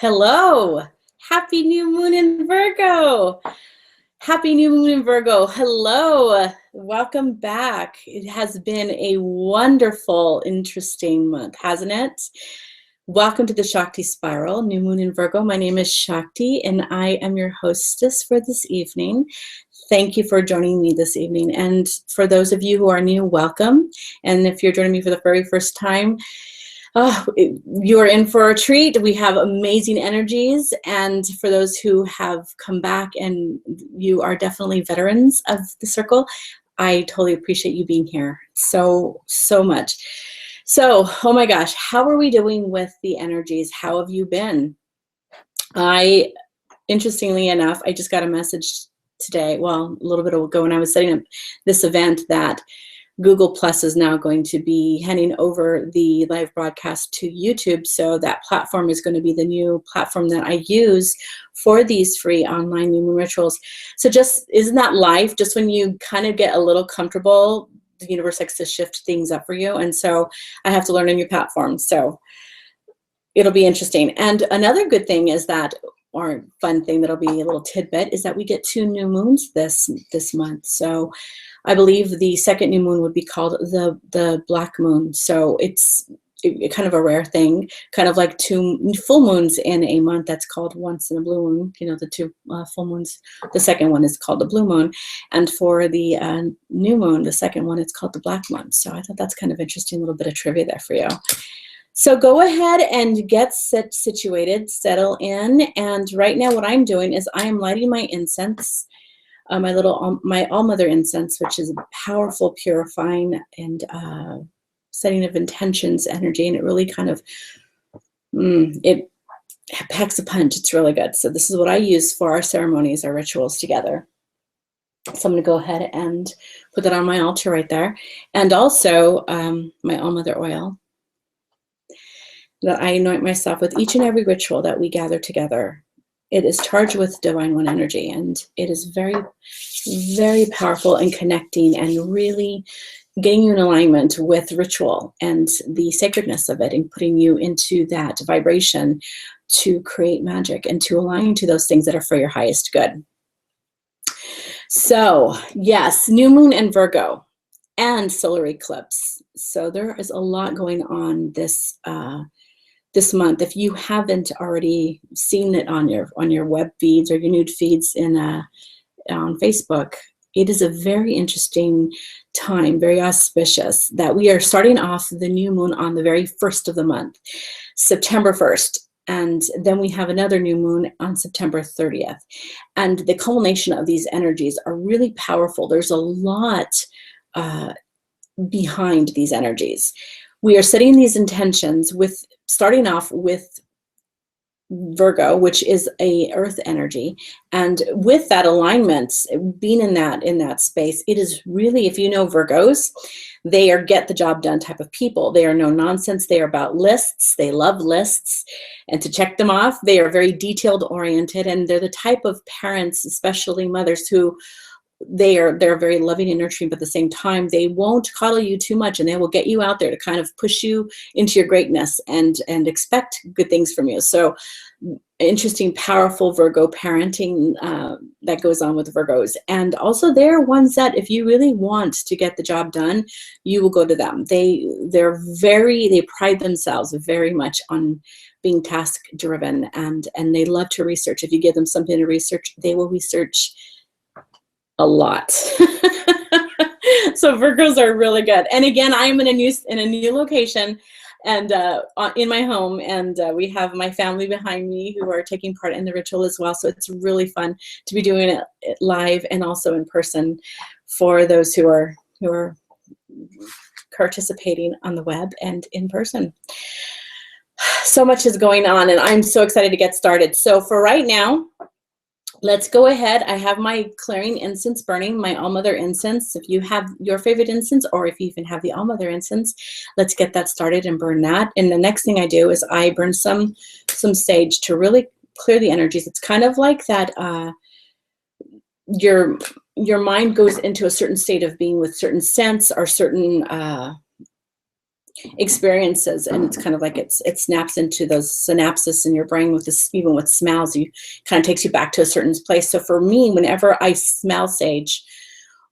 Hello. Happy new moon in Virgo. Happy new moon in Virgo. Hello. Welcome back. It has been a wonderful, interesting month, hasn't it? Welcome to the Shakti Spiral, new moon in Virgo. My name is Shakti and I am your hostess for this evening. Thank you for joining me this evening. And for those of you who are new, welcome. And if you're joining me for the very first time, you are in for a treat. We have amazing energies, and for those who have come back and you are definitely veterans of the circle, I totally appreciate you being here so much. So, oh my gosh, how are we doing with the energies? How have you been? Interestingly enough, I just got a message today, well, a little bit ago when I was setting up this event, that Google Plus is now going to be handing over the live broadcast to YouTube. So that platform is going to be the new platform that I use for these free online new moon rituals. So just, isn't that life? Just when you kind of get a little comfortable, the universe likes to shift things up for you. And so I have to learn a new platform. So it'll be interesting. And another good thing is that, or fun thing that'll be a little tidbit, is that we get 2 new moons this month. So I believe the second new moon would be called the black moon. So it's kind of a rare thing, kind of like 2 full moons in a month. That's called once in a blue moon. You know, the 2 full moons. The second one is called the blue moon. And for the new moon, the second one, it's called the black moon. So I thought that's kind of interesting, a little bit of trivia there for you. So go ahead and get situated, settle in. And right now what I'm doing is I am lighting my incense. My all-mother incense, which is a powerful, purifying, and setting of intentions energy, and it really kind of it packs a punch. It's really good. So this is what I use for our ceremonies, our rituals together. So I'm going to go ahead and put that on my altar right there, and also my all-mother oil that I anoint myself with each and every ritual that we gather together. It is charged with divine one energy, and it is very, very powerful in connecting and really getting you in alignment with ritual and the sacredness of it, and putting you into that vibration to create magic and to align to those things that are for your highest good. So yes, new moon in Virgo and solar eclipse. So there is a lot going on this month. If you haven't already seen it on your web feeds or your nude feeds on Facebook, it is a very interesting time, very auspicious, that we are starting off the new moon on the very first of the month, September 1st. And then we have another new moon on September 30th. And the culmination of these energies are really powerful. There's a lot behind these energies. We are setting these intentions with starting off with Virgo, which is a earth energy, and with that alignment, being in that space, it is really, if you know Virgos, they are get the job done type of people. They are no nonsense. They are about lists. They love lists, and to check them off. They are very detailed oriented, and they're the type of parents, especially mothers, who they're very loving and nurturing, but at the same time, they won't coddle you too much, and they will get you out there to kind of push you into your greatness and expect good things from you. So interesting, powerful Virgo parenting that goes on with Virgos. And also they're ones that if you really want to get the job done, you will go to them. They pride themselves very much on being task driven, and they love to research. If you give them something to research, they will research a lot. So Virgos are really good. And again, I'm in a new location, and in my home, and we have my family behind me who are taking part in the ritual as well. So it's really fun to be doing it live and also in person for those who are participating on the web and in person. So much is going on, and I'm so excited to get started. So for right now, let's go ahead. I have my clearing incense burning, my all-mother incense. If you have your favorite incense, or if you even have the all-mother incense, let's get that started and burn that. And the next thing I do is I burn some sage to really clear the energies. It's kind of like that your mind goes into a certain state of being with certain scents or certain experiences, and it's kind of like it snaps into those synapses in your brain with this, even with smells, you kind of takes you back to a certain place. So for me, whenever I smell sage,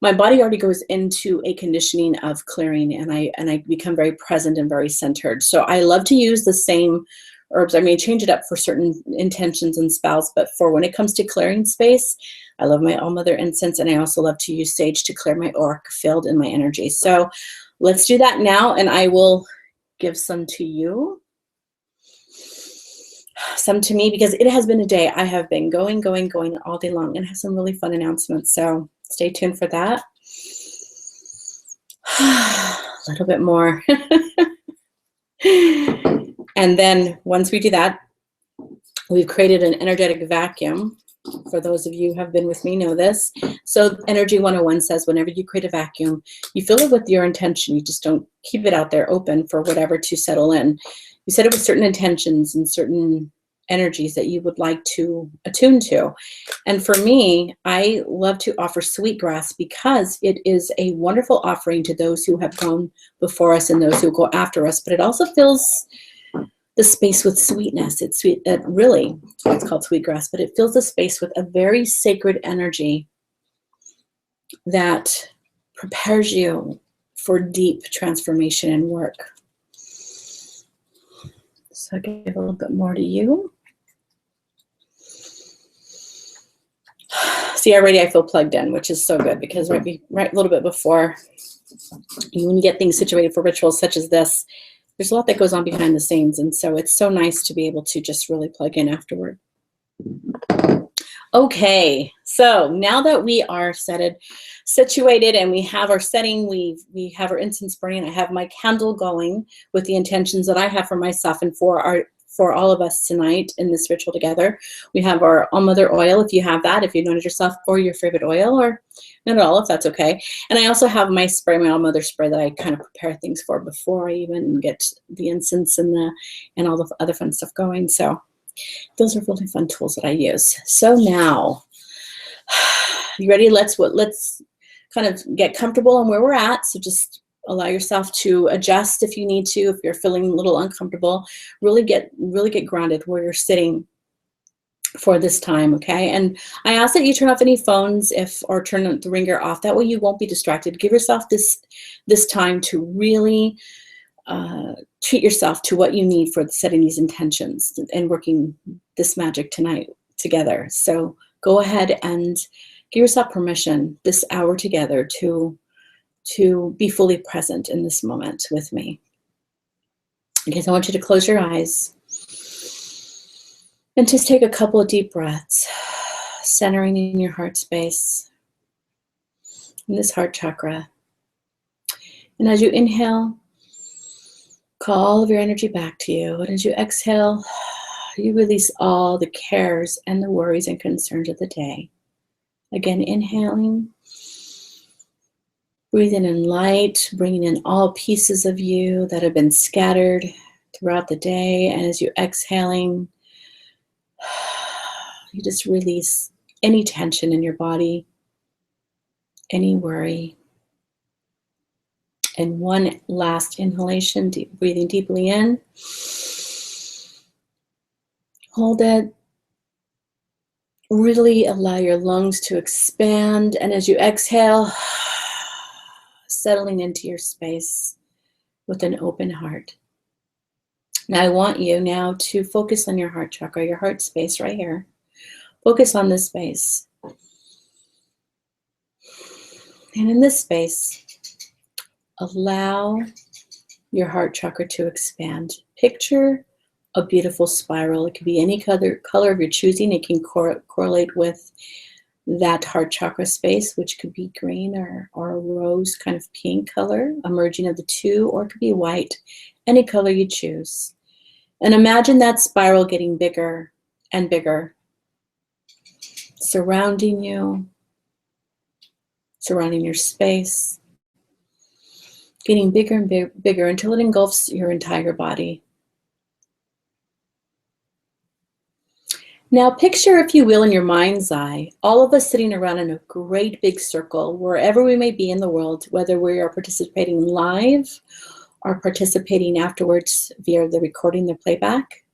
my body already goes into a conditioning of clearing, and I become very present and very centered. So I love to use the same herbs. I may change it up for certain intentions and spells, but for when it comes to clearing space, I love my All Mother incense, and I also love to use sage to clear my auric field and my energy. So let's do that now, and I will give some to you, some to me, because it has been a day. I have been going all day long, and have some really fun announcements. So stay tuned for that. A little bit more. And then once we do that, we've created an energetic vacuum. For those of you who have been with me know this. So Energy 101 says whenever you create a vacuum, you fill it with your intention. You just don't keep it out there open for whatever to settle in. You set it with certain intentions and certain energies that you would like to attune to. And for me, I love to offer sweetgrass because it is a wonderful offering to those who have gone before us and those who go after us, but it also fills the space with sweetness. It's sweet, really, it's called sweetgrass, but it fills the space with a very sacred energy that prepares you for deep transformation and work. So I'll give a little bit more to you. See, already I feel plugged in, which is so good, because right a little bit before, when you get things situated for rituals such as this, there's a lot that goes on behind the scenes, and so it's so nice to be able to just really plug in afterward. Okay, so now that we are situated and we have our setting, we have our incense burning, I have my candle going with the intentions that I have for myself and for all of us tonight in this ritual together. We have our All Mother oil, if you have that, if you know it yourself, or your favorite oil, or not at all, if that's okay. And I also have my spray, my All Mother spray, that I kind of prepare things for before I even get the incense and all the other fun stuff going. So those are really fun tools that I use. So now, you ready? Let's kind of get comfortable on where we're at. So just allow yourself to adjust if you need to, if you're feeling a little uncomfortable. Really get grounded where you're sitting for this time, okay? And I ask that you turn off any phones or turn the ringer off. That way you won't be distracted. Give yourself this time to really treat yourself to what you need for setting these intentions and working this magic tonight together. So go ahead and give yourself permission this hour together to be fully present in this moment with me. Okay, so I want you to close your eyes and just take a couple of deep breaths, centering in your heart space, in this heart chakra. And as you inhale, call all of your energy back to you. And as you exhale, you release all the cares and the worries and concerns of the day. Again, inhaling, breathing in light, bringing in all pieces of you that have been scattered throughout the day. And as you're exhaling, you just release any tension in your body, any worry. And one last inhalation, breathing deeply in. Hold it. Really allow your lungs to expand. And as you exhale, settling into your space with an open heart. Now I want you now to focus on your heart chakra, your heart space right here. Focus on this space. And in this space, allow your heart chakra to expand. Picture a beautiful spiral. It could be any color of your choosing. It can correlate with that heart chakra space, which could be green or a rose kind of pink color, a merging of the two, or it could be white, any color you choose. And imagine that spiral getting bigger and bigger, surrounding you, surrounding your space, getting bigger and bigger until it engulfs your entire body. Now picture, if you will, in your mind's eye, all of us sitting around in a great big circle, wherever we may be in the world, whether we are participating live are participating afterwards via the recording, the playback.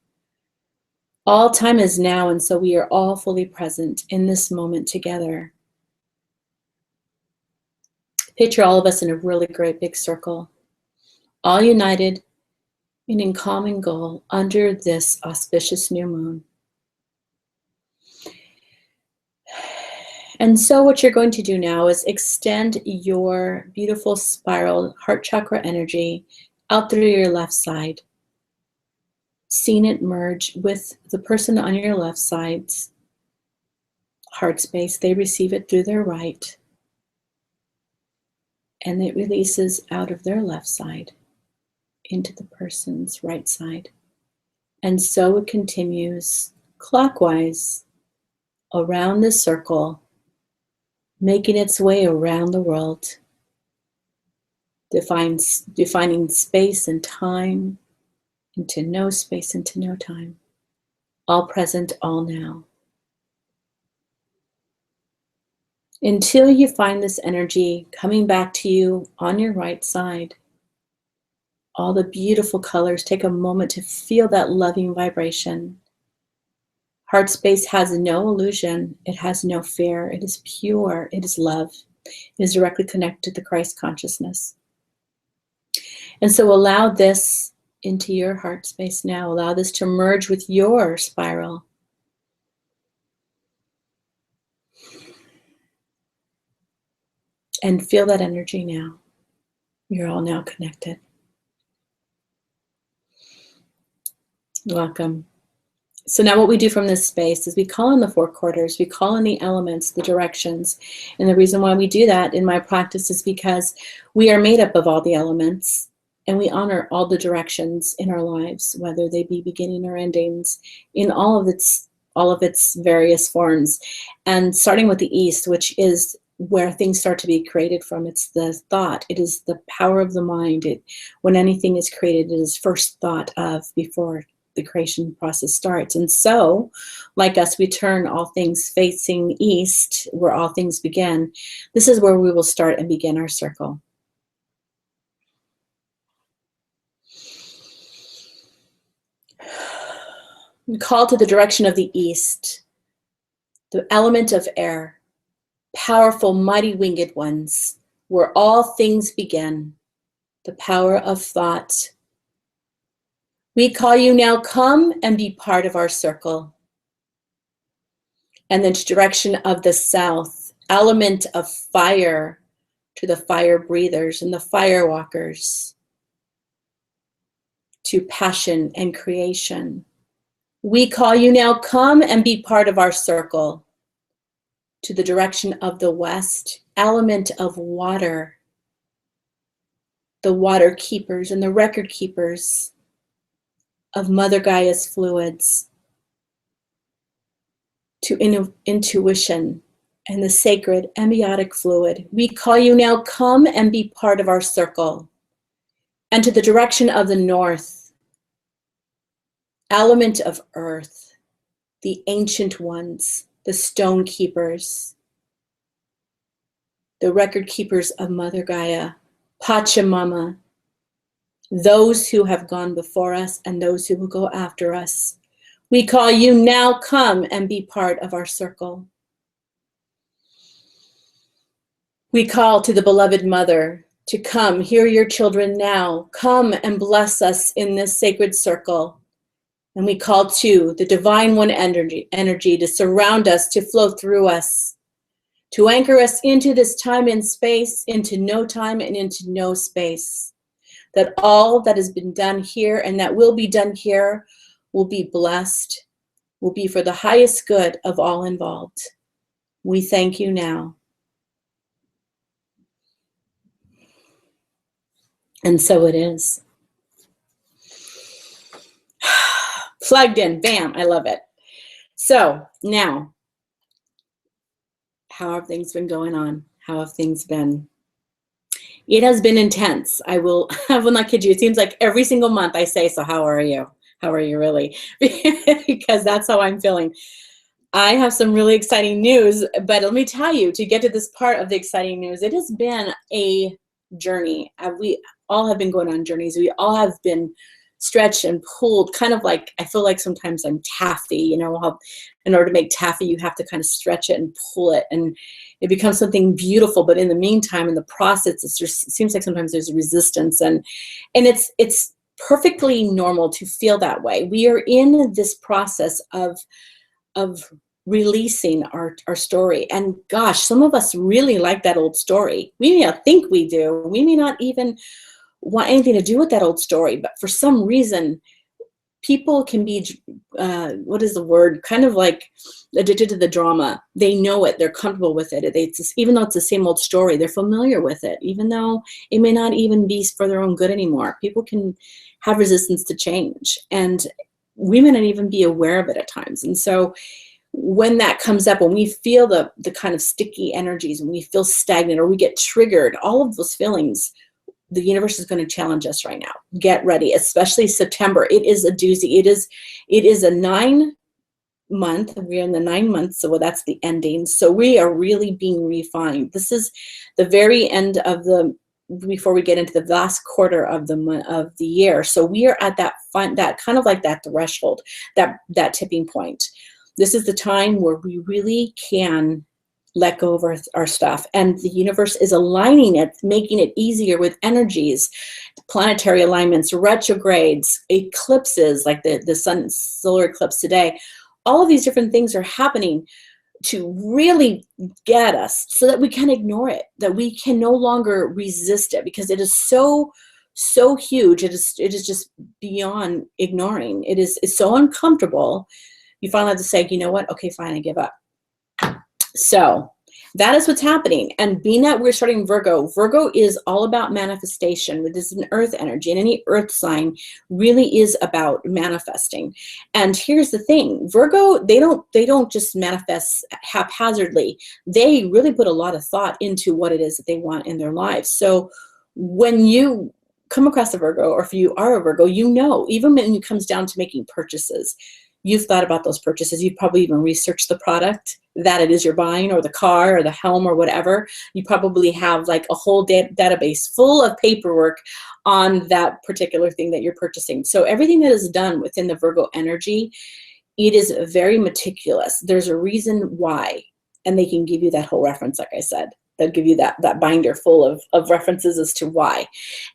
All time is now, and so we are all fully present in this moment together. Picture all of us in a really great big circle, all united and in common goal under this auspicious new moon. And so what you're going to do now is extend your beautiful spiral heart chakra energy out through your left side, seeing it merge with the person on your left side's heart space. They receive it through their right, and it releases out of their left side into the person's right side. And so it continues clockwise around the circle, making its way around the world, defining space and time into no space, into no time. All present, all now. Until you find this energy coming back to you on your right side. All the beautiful colors, take a moment to feel that loving vibration. Heart space has no illusion. It has no fear. It is pure. It is love. It is directly connected to the Christ consciousness. And so allow this into your heart space now. Allow this to merge with your spiral. And feel that energy now. You're all now connected. Welcome. So now what we do from this space is we call in the four quarters, we call in the elements, the directions. And the reason why we do that in my practice is because we are made up of all the elements, and we honor all the directions in our lives, whether they be beginning or endings, in all of its various forms. And starting with the East, which is where things start to be created from. It's the thought. It is the power of the mind. When anything is created, it is first thought of before the creation process starts. And so, like us, we turn all things facing east, where all things begin. This is where we will start and begin our circle. We call to the direction of the east, the element of air, powerful, mighty winged ones, where all things begin, the power of thought. We call you now, come and be part of our circle. And the direction of the south, element of fire, to the fire breathers and the fire walkers, to passion and creation. We call you now, come and be part of our circle. To the direction of the west, element of water, the water keepers and the record keepers of Mother Gaia's fluids, to intuition and the sacred embiotic fluid. We call you now, come and be part of our circle. And to the direction of the north, element of earth, the ancient ones, the stone keepers, the record keepers of Mother Gaia, Pachamama, those who have gone before us and those who will go after us. We call you now, come and be part of our circle. We call to the beloved mother to come, hear your children now, come and bless us in this sacred circle. And we call to the divine one energy to surround us, to flow through us, to anchor us into this time and space, into no time and into no space. That all that has been done here and that will be done here will be blessed, will be for the highest good of all involved. We thank you now. And so it is. Plugged in, bam, I love it. So now, how have things been going on? How have things been? It has been intense. I will not kid you. It seems like every single month I say, so how are you? How are you really? Because that's how I'm feeling. I have some really exciting news, but let me tell you, to get to this part of the exciting news, it has been a journey. We all have been going on journeys. We all have been stretched and pulled, kind of like, I feel like sometimes I'm taffy, you know, how in order to make taffy, you have to kind of stretch it and pull it, and it becomes something beautiful. But in the meantime, in the process, it seems like sometimes there's resistance, and it's perfectly normal to feel that way. We are in this process of releasing our story. And gosh, some of us really like that old story. We may not think we do. We may not even want anything to do with that old story, but for some reason, people can be, what is the word? Kind of like addicted to the drama. They know it. They're comfortable with it. Even though it's the same old story, they're familiar with it, even though it may not even be for their own good anymore. People can have resistance to change, and we may not even be aware of it at times. And so when that comes up, when we feel the kind of sticky energies, when we feel stagnant or we get triggered, all of those feelings, the universe is going to challenge us right now. Get ready, especially September. It is a doozy. It is a 9-month. We're in the 9 months, so that's the ending. So we are really being refined. This is the very end of before we get into the last quarter of the year. So we are at that kind of like that threshold, that tipping point. This is the time where we really can let go of our stuff. And the universe is aligning it, making it easier with energies, planetary alignments, retrogrades, eclipses, like the solar eclipse today. All of these different things are happening to really get us so that we can ignore it, that we can no longer resist it, because it is so huge. It is just beyond ignoring. It's so uncomfortable. You finally have to say, you know what? Okay, fine, I give up. So that is what's happening. And being that we're starting Virgo is all about manifestation. This is an earth energy, and any earth sign really is about manifesting. And here's the thing, Virgo, they don't just manifest haphazardly. They really put a lot of thought into what it is that they want in their lives. So when you come across a Virgo, or if you are a Virgo, you know, even when it comes down to making purchases, you've thought about those purchases. You've probably even researched the product that it is you're buying, or the car, or the home, or whatever. You probably have like a whole database full of paperwork on that particular thing that you're purchasing. So everything that is done within the Virgo energy, it is very meticulous. There's a reason why, and they can give you that whole reference, like I said. They'll give you that binder full of references as to why.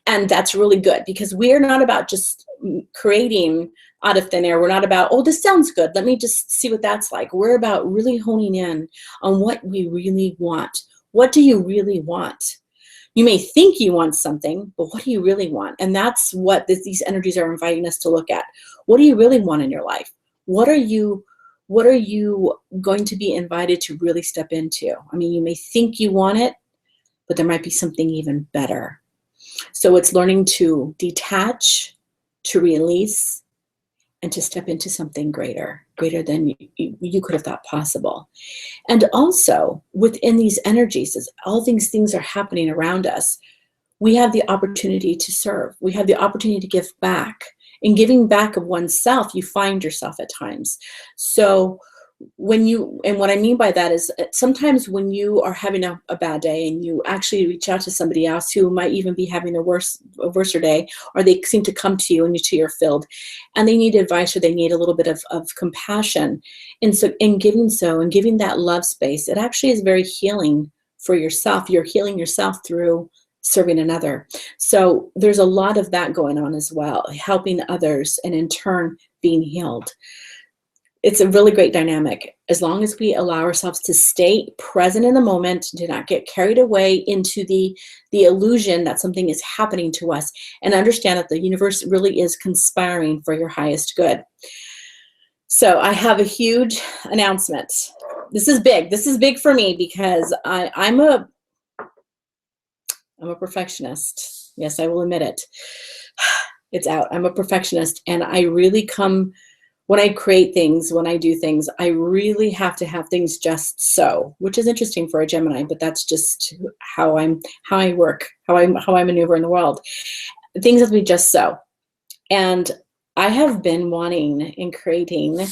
And that's really good, because we're not about just creating out of thin air. We're not about, oh, this sounds good, let me just see what that's like. We're about really honing in on what we really want. What do you really want? You may think you want something, but what do you really want? And that's what these energies are inviting us to look at. What do you really want in your life? What are you going to be invited to really step into? I mean, you may think you want it, but there might be something even better. So it's learning to detach, to release, and to step into something greater than you could have thought possible. And also within these energies, as all these things are happening around us, we have the opportunity to serve. We have the opportunity to give back. In giving back of oneself, you find yourself at times. So and what I mean by that is, sometimes when you are having a bad day and you actually reach out to somebody else who might even be having a worse day, or they seem to come to you into your field and they need advice, or they need a little bit of compassion. And so in giving that love space, it actually is very healing for yourself. You're healing yourself through serving another. So there's a lot of that going on as well, helping others and in turn being healed. It's a really great dynamic, as long as we allow ourselves to stay present in the moment, do not get carried away into the illusion that something is happening to us, and understand that the universe really is conspiring for your highest good. So I have a huge announcement. This is big. This is big for me, because I'm a perfectionist. Yes, I will admit it. It's out. I'm a perfectionist, and I really when I create things, when I do things, I really have to have things just so, which is interesting for a Gemini, but that's just how I work, how I maneuver in the world. Things have to be just so. And I have been wanting and creating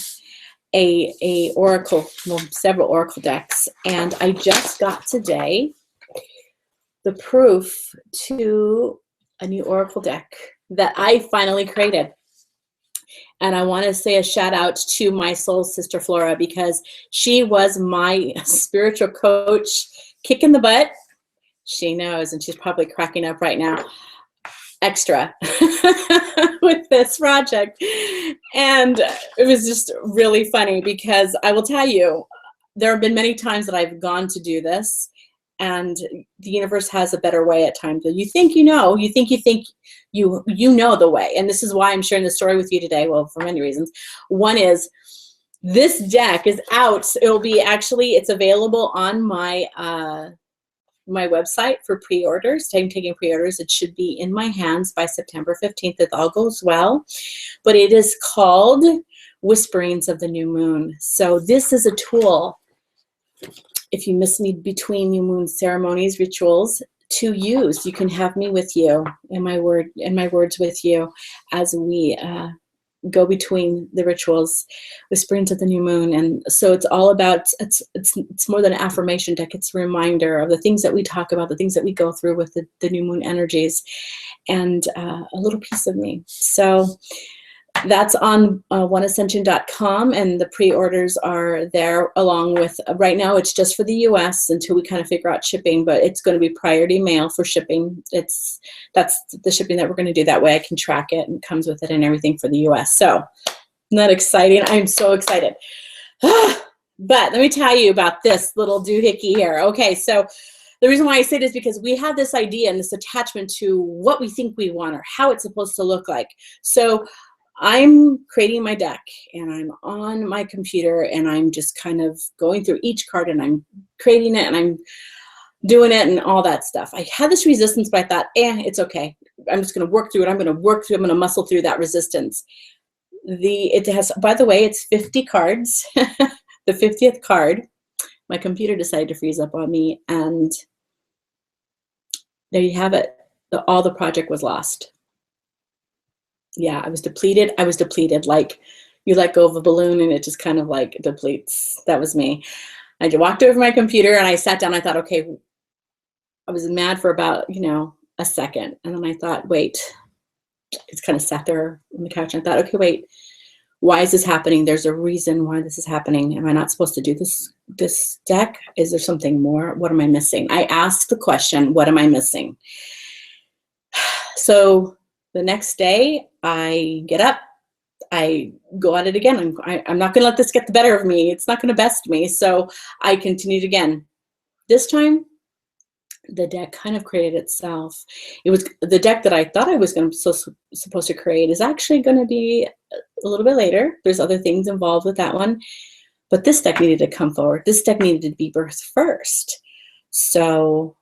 a oracle, several oracle decks, and I just got today the proof to a new oracle deck that I finally created. And I want to say a shout out to my soul sister Flora, because she was my spiritual coach, kick in the butt. She knows, and she's probably cracking up right now, extra with this project. And it was just really funny, because I will tell you, there have been many times that I've gone to do this, and the universe has a better way at times. You think you know, you think you know the way. And this is why I'm sharing the story with you today. Well, for many reasons. One is, this deck is out. It'll be actually, it's available on my my website for pre-orders. I'm taking pre-orders. It should be in my hands by September 15th if all goes well. But it is called Whisperings of the New Moon. So this is a tool, if you miss me between new moon ceremonies, rituals, to use. You can have me with you, and my words with you, as we go between the rituals, whisperings of the new moon. And so it's all about, it's more than an affirmation deck. It's a reminder of the things that we talk about, the things that we go through with the new moon energies, and a little piece of me. So that's on oneascension.com, and the pre-orders are there, along with, right now it's just for the US until we kind of figure out shipping, but it's going to be priority mail for shipping. That's the shipping that we're going to do. That way I can track it, and it comes with it and everything for the US. So isn't that exciting? I'm so excited. But let me tell you about this little doohickey here. Okay, so the reason why I say this is because we have this idea and this attachment to what we think we want or how it's supposed to look like. So I'm creating my deck, and I'm on my computer, and I'm just kind of going through each card, and I'm creating it, and I'm doing it, and all that stuff. I had this resistance, but I thought, it's okay. I'm just going to work through it. I'm going to muscle through that resistance. It has, by the way, it's 50 cards. The 50th card, my computer decided to freeze up on me, and there you have it. All the project was lost. Yeah, I was depleted. I was depleted. Like you let go of a balloon and it just kind of like depletes. That was me. I walked over my computer and I sat down. I thought, okay, I was mad for about, a second. And then I thought, wait, it's kind of sat there on the couch. And I thought, okay, wait, why is this happening? There's a reason why this is happening. Am I not supposed to do this deck? Is there something more? What am I missing? I asked the question, what am I missing? So the next day, I get up, I go at it again. I'm not going to let this get the better of me. It's not going to best me. So I continued again. This time, the deck kind of created itself. It was the deck that I thought I was supposed to create is actually going to be a little bit later. There's other things involved with that one. But this deck needed to come forward. This deck needed to be birthed first. So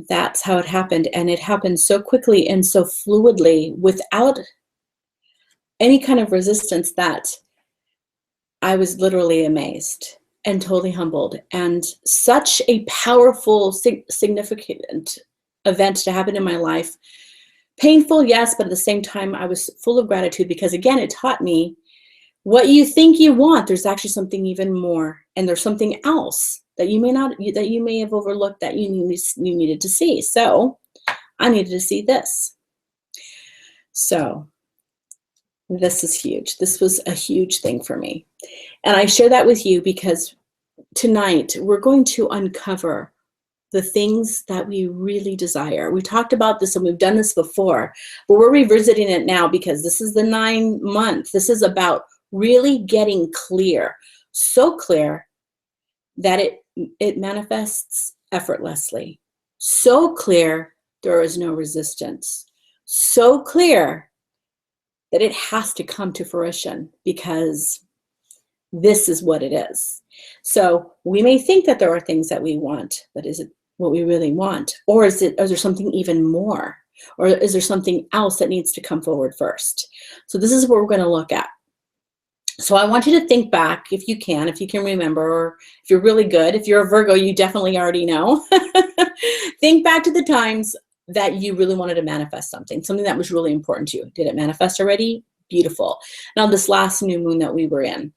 that's how it happened. And it happened so quickly and so fluidly without any kind of resistance that I was literally amazed and totally humbled. And such a powerful, significant event to happen in my life. Painful, yes, but at the same time, I was full of gratitude, because again, it taught me what you think you want, there's actually something even more. And there's something else that you may have overlooked that you needed to see. So I needed to see this. So this is huge. This was a huge thing for me. And I share that with you because tonight we're going to uncover the things that we really desire. We talked about this and we've done this before, but we're revisiting it now because this is the 9 month. This is about really getting clear, so clear that it manifests effortlessly. So clear, there is no resistance. So clear that it has to come to fruition because this is what it is. So we may think that there are things that we want, but is it what we really want? Or is there something even more? Or is there something else that needs to come forward first? So this is what we're going to look at. So I want you to think back, if you can remember, or if you're really good, if you're a Virgo, you definitely already know. Think back to the times that you really wanted to manifest something that was really important to you. Did it manifest already? Beautiful. Now, this last new moon that we were in,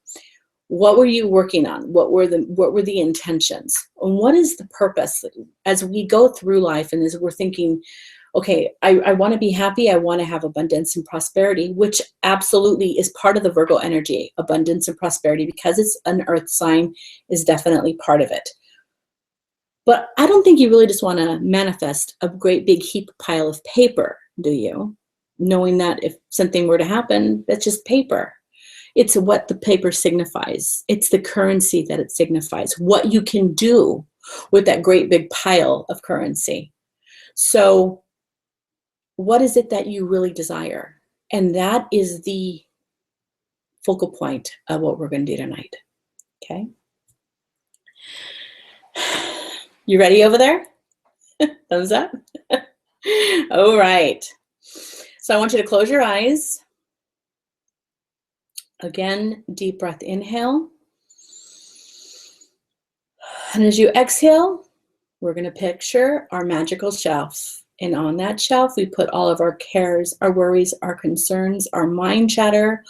What were you working on? What were the intentions? And what is the purpose? As we go through life and as we're thinking, okay, I want to be happy, I want to have abundance and prosperity, which absolutely is part of the Virgo energy. Abundance and prosperity, because it's an earth sign, is definitely part of it. But I don't think you really just want to manifest a great big heap pile of paper, do you? Knowing that if something were to happen, that's just paper. It's what the paper signifies. It's the currency that it signifies, what you can do with that great big pile of currency. So what is it that you really desire? And that is the focal point of what we're going to do tonight. Okay? You ready over there? Thumbs up. All right. So I want you to close your eyes. Again, deep breath, inhale. And as you exhale, we're going to picture our magical shelf. And on that shelf, we put all of our cares, our worries, our concerns, our mind chatter,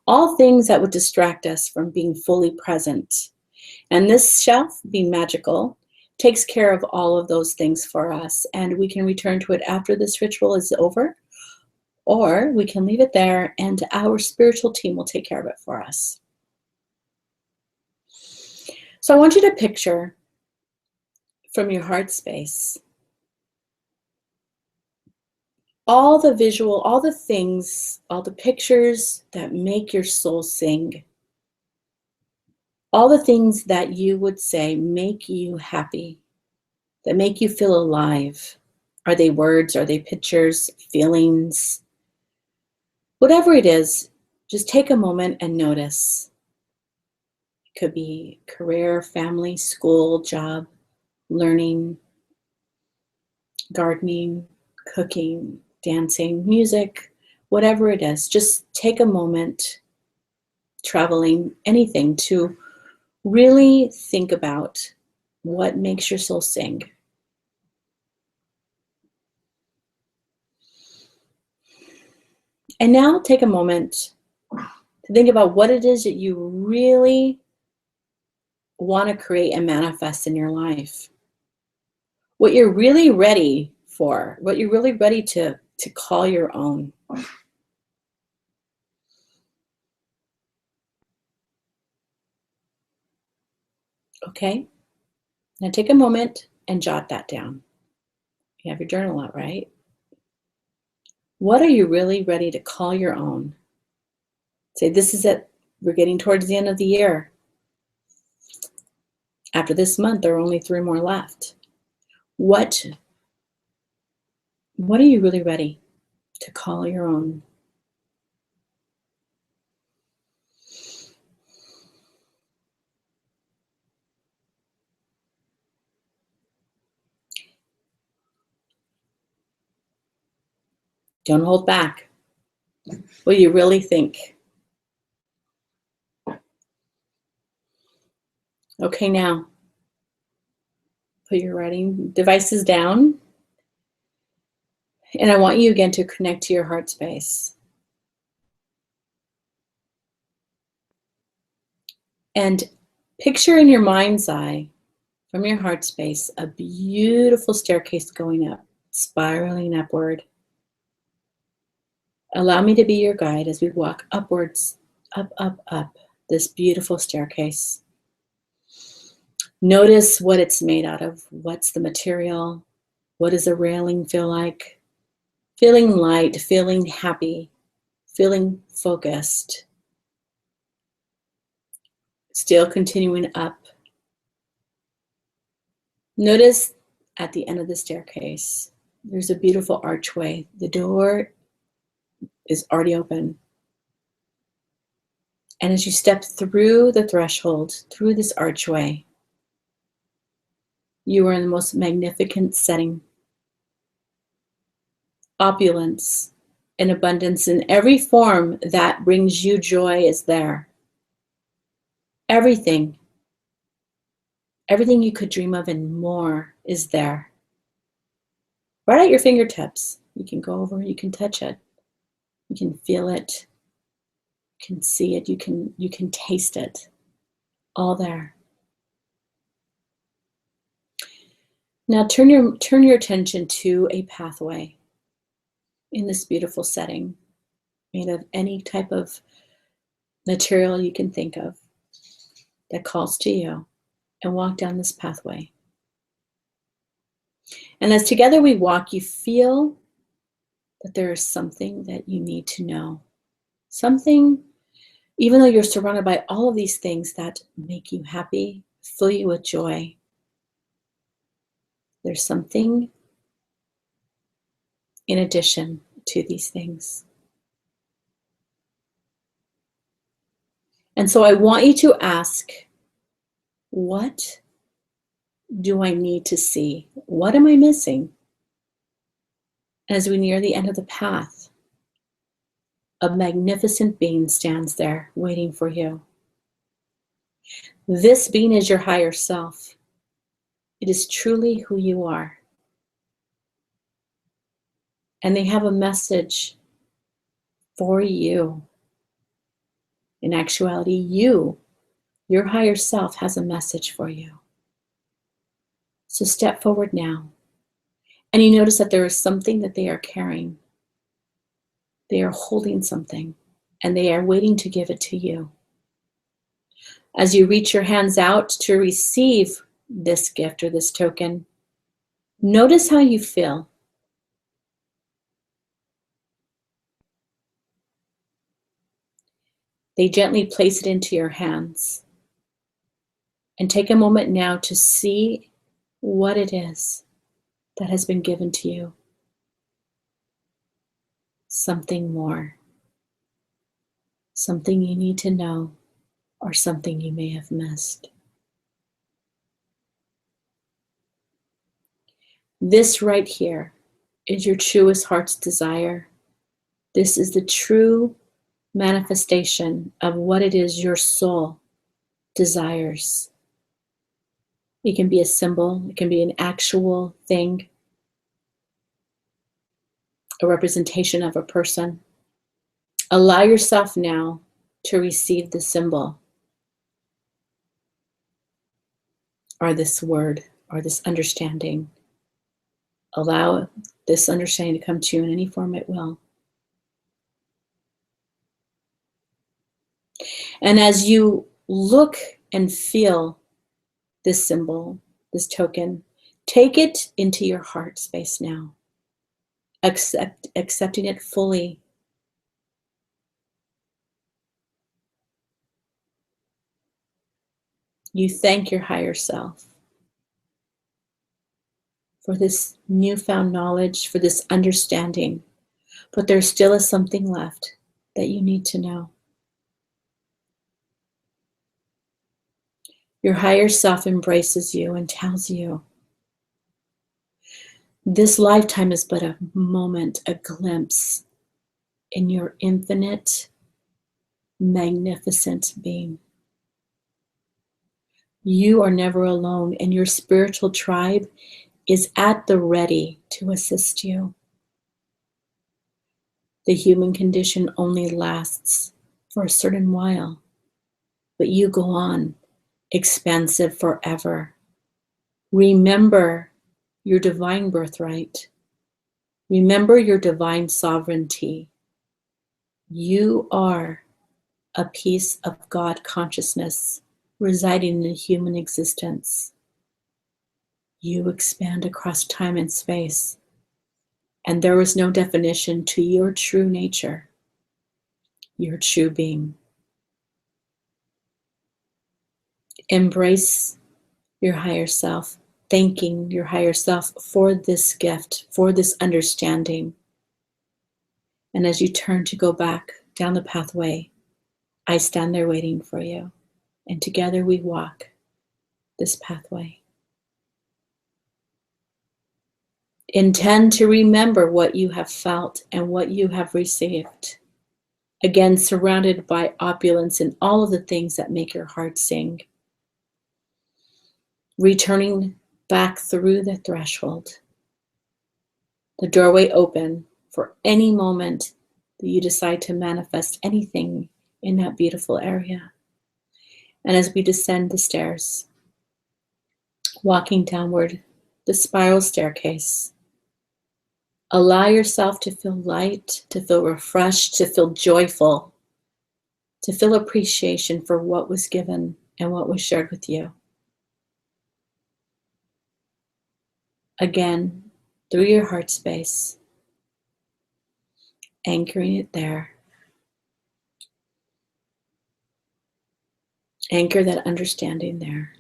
all things that would distract us from being fully present. And this shelf, being magical, takes care of all of those things for us. And we can return to it after this ritual is over, or we can leave it there and our spiritual team will take care of it for us. So I want you to picture from your heart space all the visual, all the things, all the pictures that make your soul sing. All the things that you would say make you happy, that make you feel alive. Are they words? Are they pictures, feelings? Whatever it is, just take a moment and notice. It could be career, family, school, job, learning, gardening, cooking, dancing, music, whatever it is. Just take a moment, traveling, anything, to really think about what makes your soul sing. And now take a moment to think about what it is that you really want to create and manifest in your life. What you're really ready for, what you're really ready to call your own. Okay? Now take a moment and jot that down. You have your journal out, right? What are you really ready to call your own? Say, this is it. We're getting towards the end of the year. After this month, there are only 3 more left. What are you really ready to call your own? Don't hold back. What do you really think? Okay, now put your writing devices down. And I want you again to connect to your heart space. And picture in your mind's eye, from your heart space, a beautiful staircase going up, spiraling upward. Allow me to be your guide as we walk upwards, up, up, up, this beautiful staircase. Notice what it's made out of. What's the material? What does the railing feel like? Feeling light, feeling happy, feeling focused. Still continuing up. Notice at the end of the staircase, there's a beautiful archway. The door is already open. And as you step through the threshold, through this archway, you are in the most magnificent setting. Opulence and abundance in every form that brings you joy is there. Everything you could dream of and more is there. Right at your fingertips. You can go over, you can touch it. You can feel it. You can see it. You can taste it. all there. Now turn your attention to a pathway in this beautiful setting, made of any type of material you can think of that calls to you, and walk down this pathway. And as together we walk, you feel that there is something that you need to know. Something, even though you're surrounded by all of these things that make you happy, fill you with joy, there's something in addition to these things. And so I want you to ask, what do I need to see? What am I missing? As we near the end of the path, a magnificent being stands there waiting for you. This being is your higher self. It is truly who you are. And they have a message for you. In actuality, your higher self, has a message for you. So step forward now. And you notice that there is something that they are carrying. They are holding something, and they are waiting to give it to you. As you reach your hands out to receive this gift or this token, notice how you feel. They gently place it into your hands. And take a moment now to see what it is that has been given to you. Something more. Something you need to know, or something you may have missed. This right here is your truest heart's desire. This is the true manifestation of what it is your soul desires. It can be a symbol, it can be an actual thing, a representation of a person. Allow yourself now to receive the symbol, or this word, or this understanding. Allow this understanding to come to you in any form it will. And as you look and feel this symbol, this token, take it into your heart space now. Accepting it fully. You thank your higher self for this newfound knowledge, for this understanding, but there still is something left that you need to know. Your higher self embraces you and tells you, this lifetime is but a moment, a glimpse in your infinite, magnificent being. You are never alone, and your spiritual tribe is at the ready to assist you. The human condition only lasts for a certain while, but you go on, expansive forever. Remember your divine birthright. Remember your divine sovereignty. You are a piece of God consciousness residing in a human existence. You expand across time and space, and there is no definition to your true nature, your true being. Embrace your higher self, thanking your higher self for this gift, for this understanding. And as you turn to go back down the pathway, I stand there waiting for you. And together we walk this pathway. Intend to remember what you have felt and what you have received. Again, surrounded by opulence and all of the things that make your heart sing. Returning back through the threshold, the doorway open for any moment that you decide to manifest anything in that beautiful area. And as we descend the stairs, walking downward the spiral staircase, allow yourself to feel light, to feel refreshed, to feel joyful, to feel appreciation for what was given and what was shared with you. Again, through your heart space, anchoring it there. Anchor that understanding there.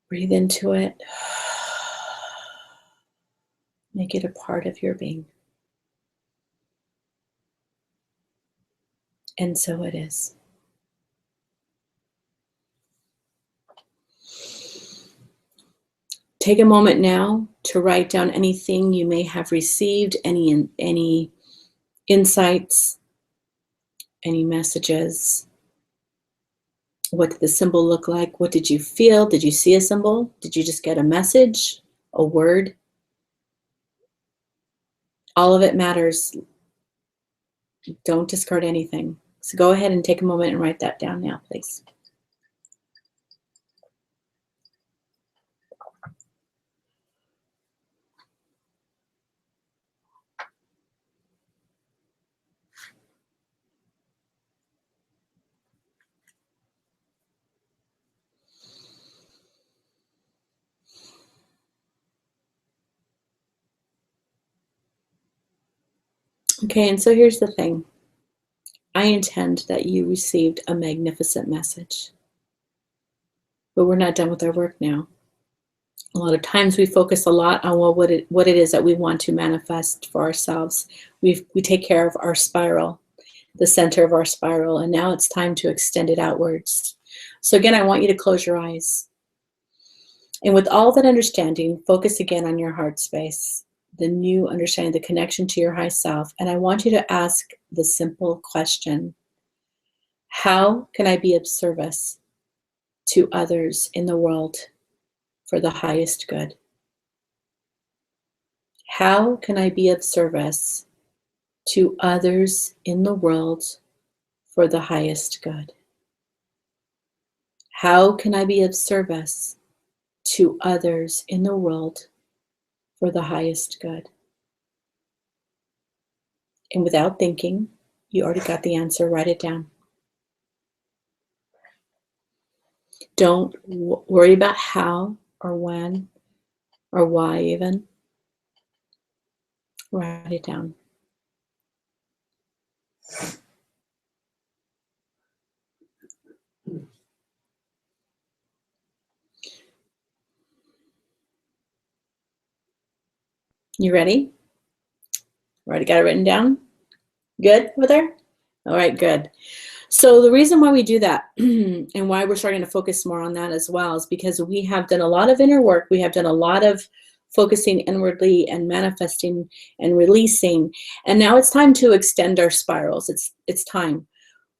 Breathe into it. Make it a part of your being. And so it is. Take a moment now to write down anything you may have received, any insights, any messages. What did the symbol look like? What did you feel? Did you see a symbol? Did you just get a message, a word? All of it matters. Don't discard anything. So go ahead and take a moment and write that down now, please. Okay, and so here's the thing. I intend that you received a magnificent message. But we're not done with our work now. A lot of times we focus a lot on what it is that we want to manifest for ourselves. We take care of our spiral, the center of our spiral, and now it's time to extend it outwards. So again, I want you to close your eyes. And with all that understanding, focus again on your heart space, the new understanding, the connection to your high self. And I want you to ask the simple question: how can I be of service to others in the world for the highest good? How can I be of service to others in the world for the highest good? How can I be of service to others in the world for the highest good? And without thinking, you already got the answer. Write it down. Don't worry about how or when or why even. Write it down. You ready? Already got it written down? Good over there? All right, good. So the reason why we do that and why we're starting to focus more on that as well is because we have done a lot of inner work. We have done a lot of focusing inwardly and manifesting and releasing. And now it's time to extend our spirals. It's time.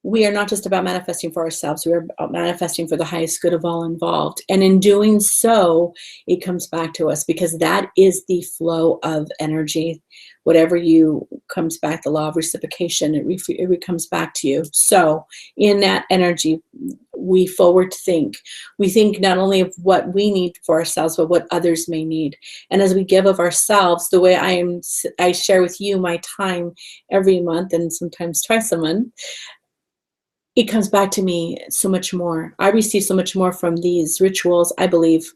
We are not just about manifesting for ourselves. We are about manifesting for the highest good of all involved. And in doing so, it comes back to us because that is the flow of energy. Whatever you comes back, the law of reciprocation, it comes back to you. So in that energy, we forward think. We think not only of what we need for ourselves, but what others may need. And as we give of ourselves, the way I share with you my time every month and sometimes twice a month, it comes back to me so much more. I receive so much more from these rituals, I believe,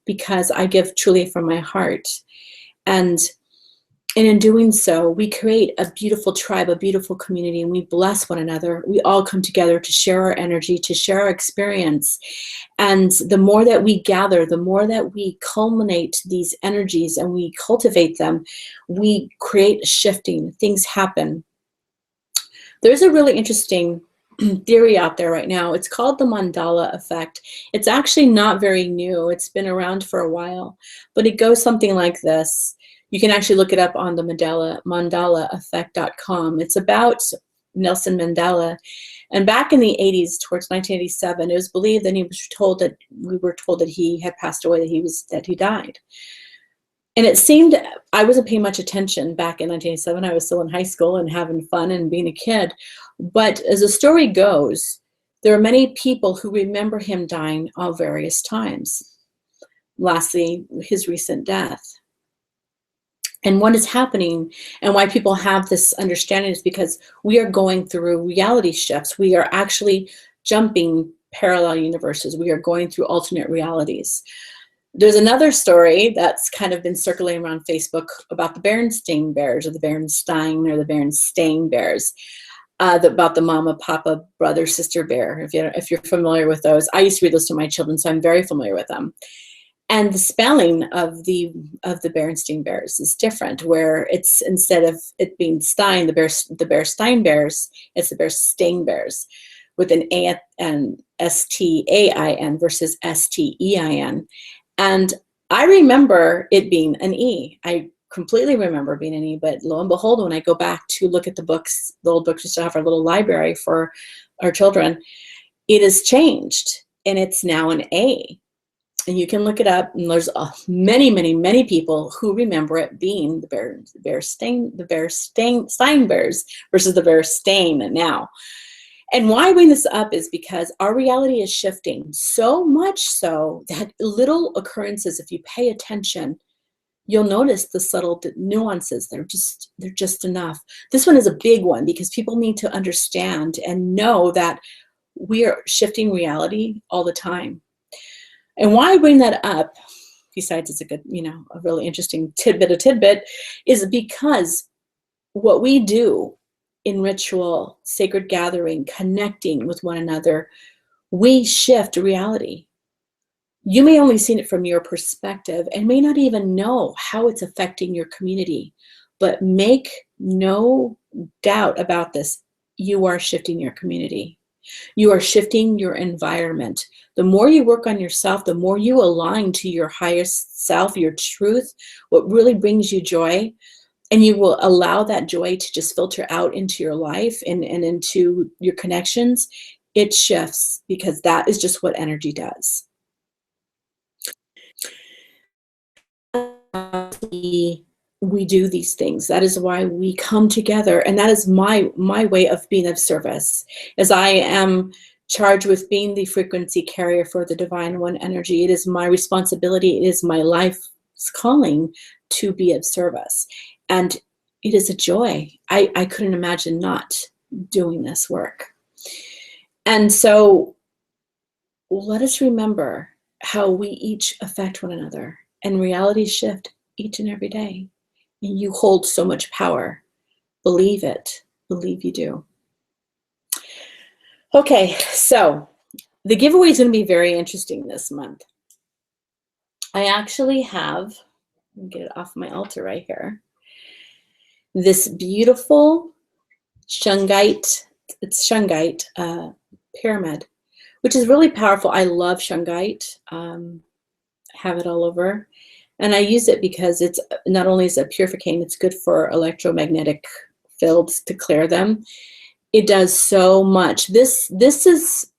because I give truly from my heart. And in doing so, we create a beautiful tribe, a beautiful community, and we bless one another. We all come together to share our energy, to share our experience. And the more that we gather, the more that we culminate these energies and we cultivate them, we create shifting. Things happen. There's a really interesting theory out there right now. It's called the mandala effect. It's actually not very new. It's been around for a while, but it goes something like this. You can actually look it up on the mandalaeffect.com. It's about Nelson Mandela. And back in the 80s, towards 1987, it was believed that we were told that he had passed away, that he died. And it seemed, I wasn't paying much attention back in 1987. I was still in high school and having fun and being a kid. But as the story goes, There are many people who remember him dying at various times. Lastly, his recent death. And what is happening and why people have this understanding is because we are going through reality shifts. We are actually jumping parallel universes. We are going through alternate realities. There's another story that's kind of been circulating around Facebook about the Berenstain Bears, or the Berenstain Bears, about the mama, papa, brother, sister bear. If you're familiar with those, I used to read those to my children, so I'm very familiar with them. And the spelling of the Berenstain Bears is different, where it's, instead of it being Stein, the Berenstain Bears, it's the Berenstain Bears, with an A and S-T-A-I-N versus S-T-E-I-N. And I remember it being an E. I completely remember being an E, but lo and behold, when I go back to look at the books, the old books we still have, our little library for our children, it has changed, and it's now an A. And you can look it up, and there's many, many, many people who remember it being the Berenstain Bears versus the Berenstain now. And why I bring this up is because our reality is shifting so much so that little occurrences, if you pay attention, you'll notice the subtle nuances. They're just enough. This one is a big one because people need to understand and know that we are shifting reality all the time. And why I bring that up, besides it's a good, a really interesting tidbit, is because what we do in ritual, sacred gathering, connecting with one another, we shift reality. You may only see it from your perspective and may not even know how it's affecting your community, but make no doubt about this, you are shifting your community. You are shifting your environment. The more you work on yourself, the more you align to your highest self, your truth, what really brings you joy, and you will allow that joy to just filter out into your life and into your connections, it shifts, because that is just what energy does. We do these things. That is why we come together, and that is my way of being of service, as I am charged with being the frequency carrier for the Divine One energy. It is my responsibility, it is my life's calling to be of service, and it is a joy. I couldn't imagine not doing this work. And so let us remember how we each affect one another, and reality shift each and every day. And you hold so much power. Believe it. Believe you do. Okay, so the giveaway is going to be very interesting this month. I actually have, let me get it off my altar right here, this beautiful shungite, it's shungite pyramid, which is really powerful. I love shungite. Have it all over. And I use it because it's not only is it purifying, it's good for electromagnetic fields to clear them. It does so much. This is,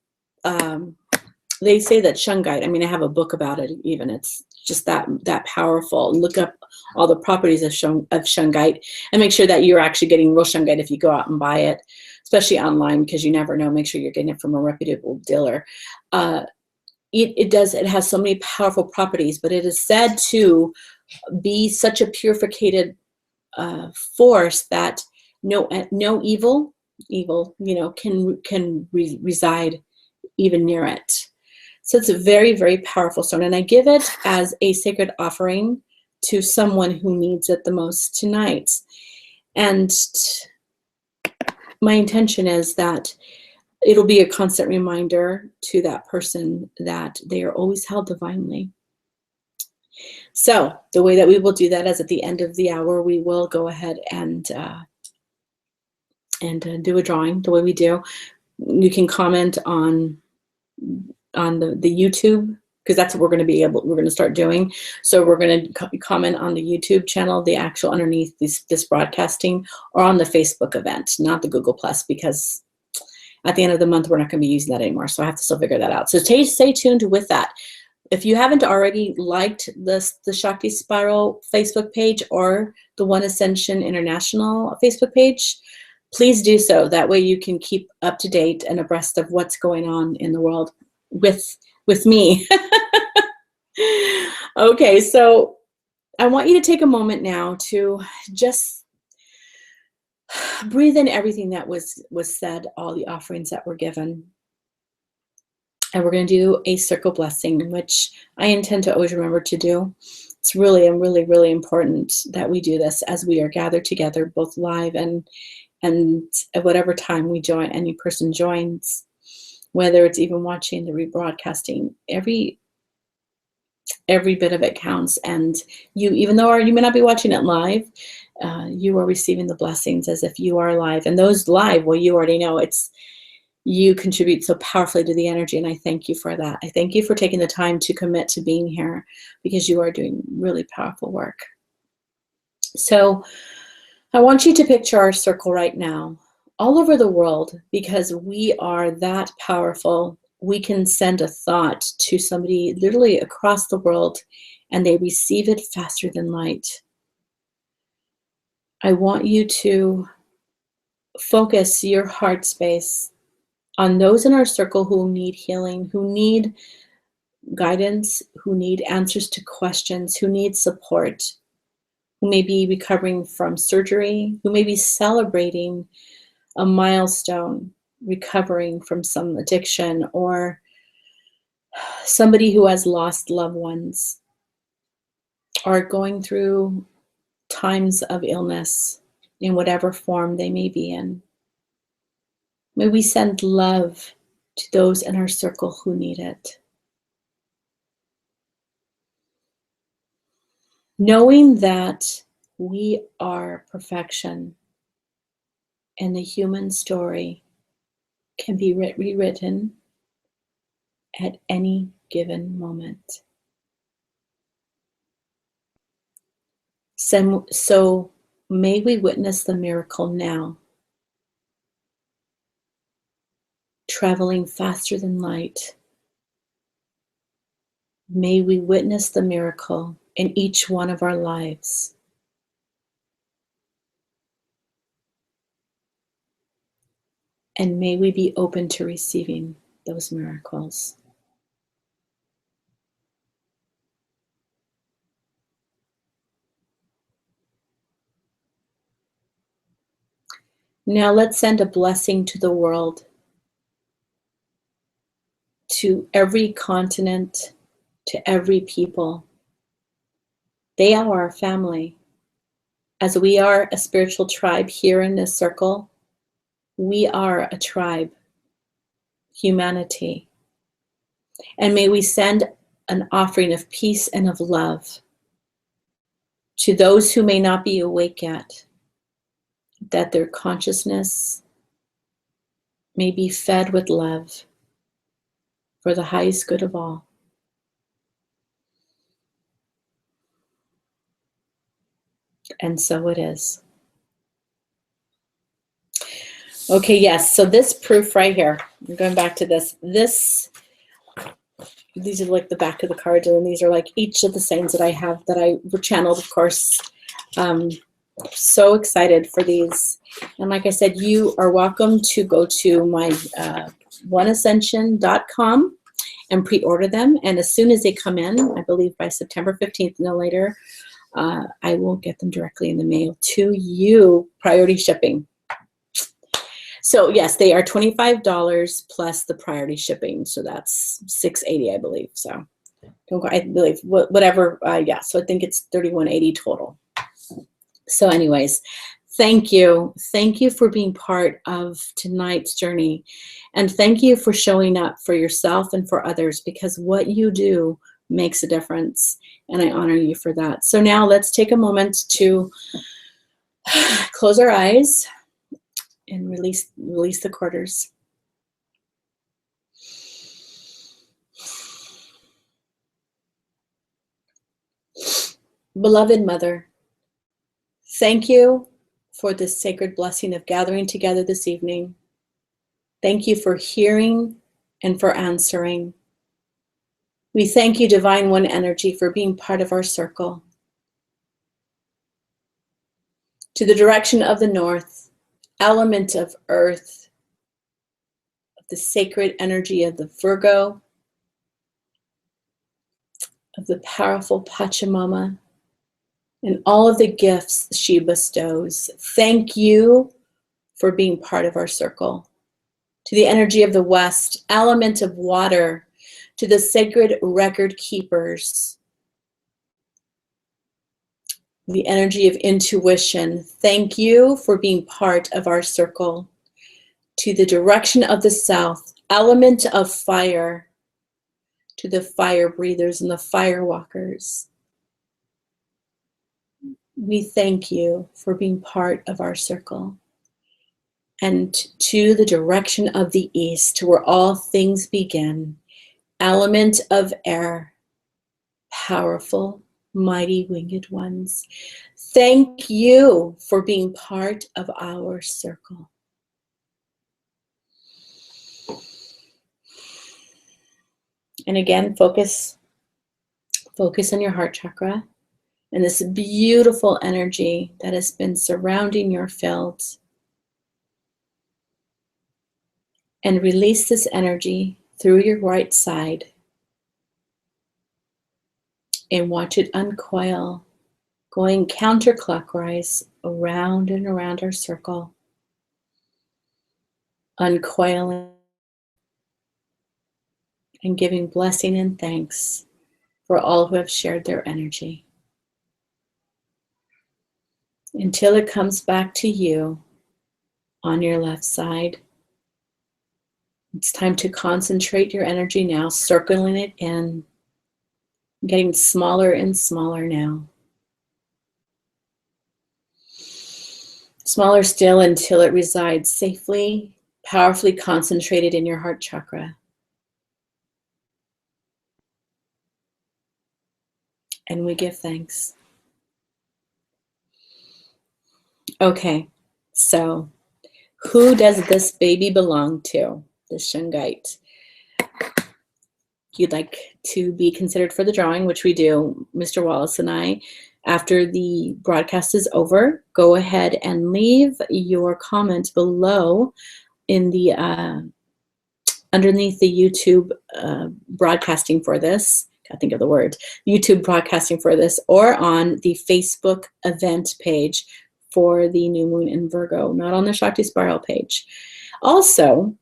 they say that shungite, I mean, I have a book about it even. It's just that powerful. Look up all the properties of shungite and make sure that you're actually getting real shungite if you go out and buy it, especially online, because you never know. Make sure you're getting it from a reputable dealer. It has so many powerful properties, but it is said to be such a purified force that no evil can reside even near it. So it's a very, very powerful stone, and I give it as a sacred offering to someone who needs it the most tonight. And my intention is that it'll be a constant reminder to that person that they are always held divinely. So the way that we will do that is at the end of the hour, we will go ahead and do a drawing the way we do. You can comment on the YouTube, because that's what we're going to start doing. So we're going to comment on the YouTube channel, the actual underneath this broadcasting, or on the Facebook event, not the Google Plus, because at the end of the month, we're not going to be using that anymore. So I have to still figure that out. So stay tuned with that. If you haven't already liked the Shakti Spiral Facebook page or the One Ascension International Facebook page, please do so. That way you can keep up to date and abreast of what's going on in the world with me. Okay, so I want you to take a moment now to just breathe in everything that was said, all the offerings that were given. And we're going to do a circle blessing, which I intend to always remember to do. It's really important that we do this as we are gathered together, both live and at whatever time we join, any person joins, whether it's even watching the rebroadcasting. Every bit of it counts. And you, even though you may not be watching it live, you are receiving the blessings as if you are live. And those live, well, you already know you contribute so powerfully to the energy, and I thank you for that. I thank you for taking the time to commit to being here, because you are doing really powerful work. So I want you to picture our circle right now, all over the world, because we are that powerful. We can send a thought to somebody literally across the world, and they receive it faster than light. I want you to focus your heart space on those in our circle who need healing, who need guidance, who need answers to questions, who need support, who may be recovering from surgery, who may be celebrating a milestone, recovering from some addiction, or somebody who has lost loved ones, or going through times of illness in whatever form they may be in. May we send love to those in our circle who need it. Knowing that we are perfection and the human story can be rewritten at any given moment. So may we witness the miracle now, traveling faster than light. May we witness the miracle in each one of our lives. And may we be open to receiving those miracles. Now let's send a blessing to the world, to every continent, to every people. They are our family. As we are a spiritual tribe here in this circle, we are a tribe, humanity. And may we send an offering of peace and of love to those who may not be awake yet, that their consciousness may be fed with love for the highest good of all. And so it is. Okay, yes, so this proof right here, I'm going back to this. These are like the back of the cards, and these are like each of the sayings that I have that I were channeled, of course. So excited for these. And like I said, you are welcome to go to my oneascension.com and pre-order them. And as soon as they come in, I believe by September 15th, no later, I will get them directly in the mail to you, priority shipping. So yes, they are $25 plus the priority shipping. So that's $6.80, I believe. So I believe whatever. Yeah. So I think it's $31.80 total. So anyways, thank you. Thank you for being part of tonight's journey. And thank you for showing up for yourself and for others, because what you do makes a difference. And I honor you for that. So now let's take a moment to close our eyes and release the quarters. Beloved Mother, thank you for this sacred blessing of gathering together this evening. Thank you for hearing and for answering. We thank you, Divine One Energy, for being part of our circle. To the direction of the north, element of earth, of the sacred energy of the Virgo, of the powerful Pachamama, and all of the gifts she bestows. Thank you for being part of our circle. To the energy of the West, element of water, to the sacred record keepers, the energy of intuition. Thank you for being part of our circle. To the direction of the South, element of fire, to the fire breathers and the fire walkers. We thank you for being part of our circle. And to the direction of the East, where all things begin, element of air, powerful, mighty winged ones. Thank you for being part of our circle. And again, focus on your heart chakra and this beautiful energy that has been surrounding your field. And release this energy through your right side and watch it uncoil, going counterclockwise around and around our circle. Uncoiling and giving blessing and thanks for all who have shared their energy. Until it comes back to you on your left side. It's time to concentrate your energy now, circling it in, getting smaller and smaller now. Smaller still until it resides safely, powerfully concentrated in your heart chakra. And we give thanks. Okay, so who does this baby belong to? This Shungite. You'd like to be considered for the drawing, which we do, Mr. Wallace and I. After the broadcast is over, go ahead and leave your comment below in the underneath the YouTube broadcasting for this. I think of the word YouTube broadcasting for this, or on the Facebook event page for the new moon in Virgo, not on the Shakti Spiral page. Also,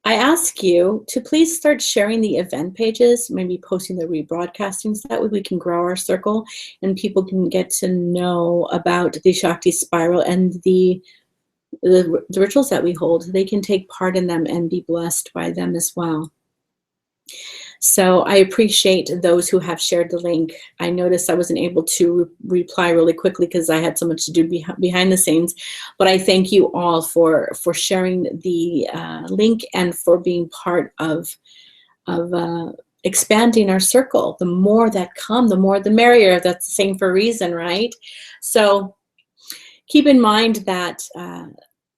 I ask you to please start sharing the event pages, maybe posting the rebroadcastings. That way we can grow our circle and people can get to know about the Shakti Spiral and the rituals that we hold. They can take part in them and be blessed by them as well. So I appreciate those who have shared the link. I noticed I wasn't able to reply really quickly because I had so much to do behind the scenes. But I thank you all for sharing the link and for being part of expanding our circle. The more that come, the more the merrier. That's the same for a reason, right? So keep in mind that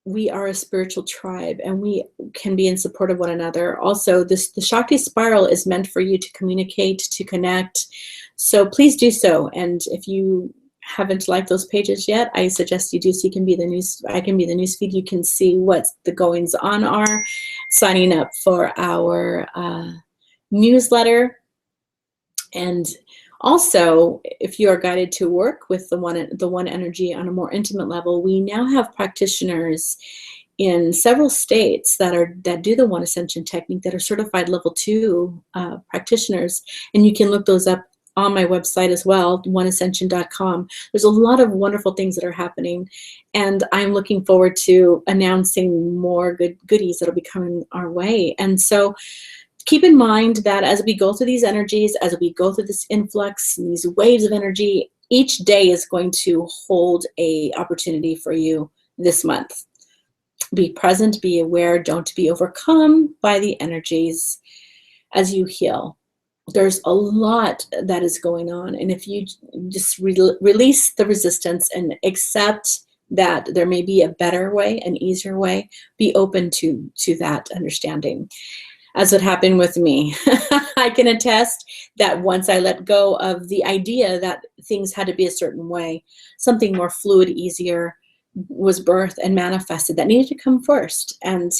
we are a spiritual tribe and we can be in support of one another. Also, the Shakti Spiral is meant for you to communicate, to connect. So please do so. And if you haven't liked those pages yet, I suggest you do so you can be the news. I can be the newsfeed. You can see what the goings on are. Signing up for our newsletter. And also, if you are guided to work with the one energy on a more intimate level, we now have practitioners in several states that do the One Ascension technique that are certified level 2 practitioners, and you can look those up on my website as well, oneascension.com. There's a lot of wonderful things that are happening, and I'm looking forward to announcing more goodies that'll be coming our way. And so keep in mind that as we go through these energies, as we go through this influx and these waves of energy, each day is going to hold an opportunity for you this month. Be present, be aware, don't be overcome by the energies as you heal. There's a lot that is going on, and if you just release the resistance and accept that there may be a better way, an easier way, be open to that understanding. As what happened with me. I can attest that once I let go of the idea that things had to be a certain way, something more fluid, easier, was birthed and manifested that needed to come first. And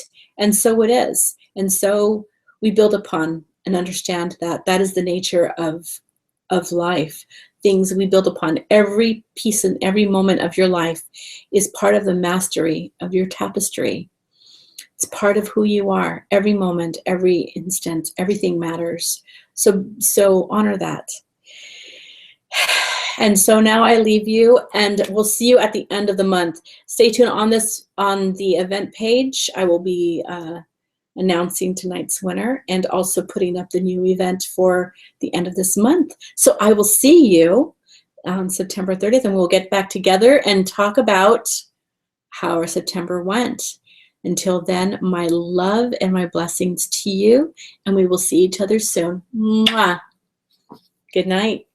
so it is. And so we build upon and understand that that is the nature of life. Things we build upon. Every piece and every moment of your life is part of the mastery of your tapestry. It's part of who you are. Every moment, every instant, everything matters. So honor that. And so now I leave you, and we'll see you at the end of the month. Stay tuned on the event page. I will be announcing tonight's winner and also putting up the new event for the end of this month. So I will see you on September 30th, and we'll get back together and talk about how our September went. Until then, my love and my blessings to you, and we will see each other soon. Mwah. Good night.